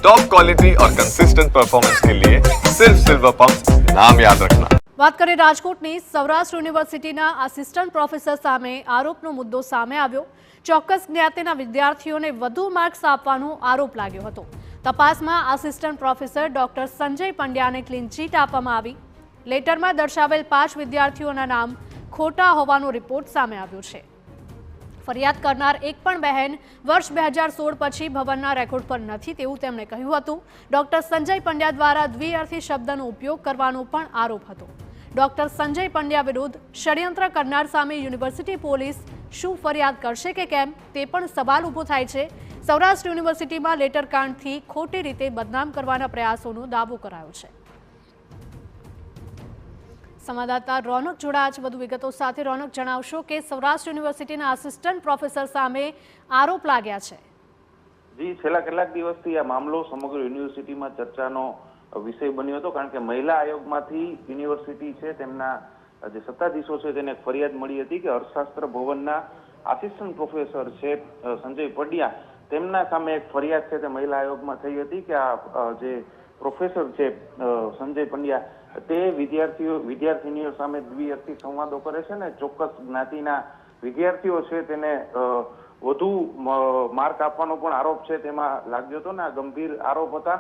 Top quality और consistent performance के लिए सिर्फ सिल्वर पंप नाम याद रखना। વાત કરીએ રાજકોટની સૌરાષ્ટ્ર યુનિવર્સિટીના આસિસ્ટન્ટ પ્રોફેસર સામે આરોપનો મુદ્દો સામે આવ્યો। ચોક્કસ જ્ઞાતિના વિદ્યાર્થીઓને વધુ માર્ક્સ આપવાનો આરોપ લાગ્યો હતો। તપાસમાં આસિસ્ટન્ટ પ્રોફેસર ડોક્ટર સંજય પંડ્યાને ક્લીન ચીટ આપવામાં આવી। લેટરમાં દર્શાવેલ 5 વિદ્યાર્થીઓના નામ ખોટા હોવાનો રિપોર્ટ સામે આવ્યો છે। ફરિયાદ કરનાર એક પણ બહેન વર્ષ 2016 પછી ભવનના રેકોર્ડ પર નથી તેવું તેમણે કહ્યું હતું। ડોક્ટર સંજય પંડ્યા દ્વારા દ્વિઅર્થી શબ્દનો ઉપયોગ કરવાનો પણ આરોપ હતો। ડોક્ટર સંજય પંડ્યા વિરુદ્ધ ષડયંત્ર કરનાર સામે યુનિવર્સિટી પોલીસ શું ફરિયાદ કરશે કે કેમ તે પણ સવાલ ઊભો થાય છે। સૌરાષ્ટ્ર યુનિવર્સિટીમાં લેટર કાંડથી ખોટી રીતે બદનામ કરવાના પ્રયાસોનો દાવો કરાયો છે। સંવાદદાતા રોનક જોડાયા છે વધુ વિગતો સાથે। રોનક, જણાવશો કે સૌરાષ્ટ્ર યુનિવર્સિટીના આસિસ્ટન્ટ પ્રોફેસર સામે આરોપ લાગ્યા છે। જી, છેલ્લા કેટલાક દિવસથી આ મામલો સમગ્ર યુનિવર્સિટીમાં ચર્ચાનો વિષય બન્યો હતો, કારણ કે મહિલા આયોગમાંથી યુનિવર્સિટી છે તેમના જે સત્તાધીશો છે તેને ફરિયાદ મળી હતી કે અર્થશાસ્ત્ર ભવનના આસિસ્ટન્ટ પ્રોફેસર છે સંજય પંડ્યા તેમના સામે એક ફરિયાદ છે તે મહિલા આયોગમાં થઈ હતી કે આ જે પ્રોફેસર છે સંજય પંડ્યા તે વિદ્યાર્થીનીઓ સામે દ્વિઅર્થી સંવાદો કરે છે ને ચોક્કસ જ્ઞાતિના વિદ્યાર્થીઓ છે તેને વધુ માર્ક આપવાનો પણ આરોપ છે તેમાં લાગ્યો હતો ને આ ગંભીર આરોપ હતા।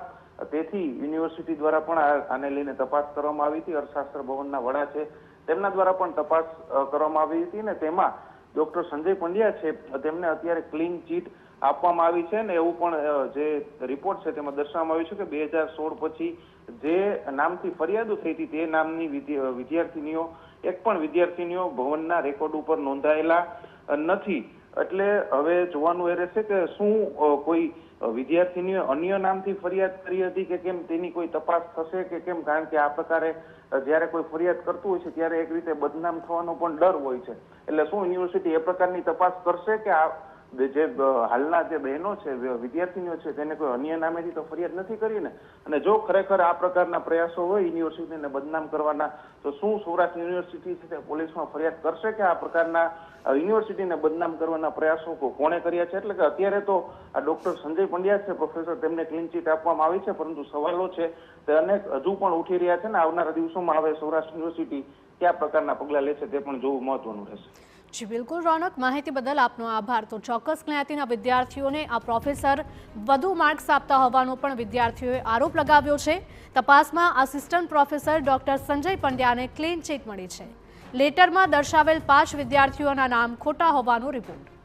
તેથી યુનિવર્સિટી દ્વારા પણ આને લઈને તપાસ કરવામાં આવી હતી। અર્થશાસ્ત્ર ભવનના વડા છે તેમના દ્વારા પણ તપાસ કરવામાં આવી હતી ને તેમાં ડોક્ટર સંજય પંડ્યા છે તેમને અત્યારે ક્લીન ચીટ આપવામાં આવી છે ને એવું પણ જે રિપોર્ટ છે તેમાં દર્શાવવામાં આવ્યું છે કે 2016 પછી જે નામથી ફરિયાદો થઈ હતી તે નામની વિદ્યાર્થીનીઓ એક પણ વિદ્યાર્થીનીઓ ભવનના રેકોર્ડ ઉપર નોંધાયેલા નથી। એટલે હવે જોવાનું એ રહેશે કે શું કોઈ વિદ્યાર્થીનીઓ અન્ય નામથી ફરિયાદ કરી હતી કે કેમ તેની કોઈ તપાસ થશે કે કેમ, કારણ કે આ પ્રકારે જ્યારે કોઈ ફરિયાદ કરતું હોય છે ત્યારે એક રીતે બદનામ થવાનો પણ ડર હોય છે। એટલે શું યુનિવર્સિટી એ પ્રકારની તપાસ કરશે કે આ જે હાલના જે બહેનો છે વિદ્યાર્થીનીઓ છે તેને કોઈ અન્ય નામેથી તો ફરિયાદ નથી કરી ને, અને જો ખરેખર આ પ્રકારના પ્રયાસો હોય યુનિવર્સિટીને બદનામ કરવાના તો શું સૌરાષ્ટ્ર યુનિવર્સિટી છે તે પોલીસમાં ફરિયાદ કરશે કે આ પ્રકારના યુનિવર્સિટીને બદનામ કરવાના પ્રયાસો કોણે કર્યા છે। એટલે કે અત્યારે તો આ ડોક્ટર સંજય પંડ્યા છે પ્રોફેસર તેમને ક્લીન ચીટ આપવામાં આવી છે, પરંતુ સવાલો છે તે અનેક હજુ પણ ઉઠી રહ્યા છે ને આવનારા દિવસોમાં હવે સૌરાષ્ટ્ર યુનિવર્સિટી કયા પ્રકારના પગલાં લે છે તે પણ જોવું મહત્વનું રહેશે। જી બિલકુલ રોનક, માહિતી બદલ આપનો આભાર। તો ચોક્કસ જ્ઞાતિના વિદ્યાર્થીઓને આ પ્રોફેસર વધુ માર્ક્સ આપતા હોવાનો પણ વિદ્યાર્થીઓએ આરોપ લગાવ્યો છે। તપાસમાં આસિસ્ટન્ટ પ્રોફેસર ડોક્ટર સંજય પંડ્યાને ક્લીન ચીટ મળી છે। લેટરમાં દર્શાવેલ 5 વિદ્યાર્થીઓના નામ ખોટા હોવાનો રિપોર્ટ।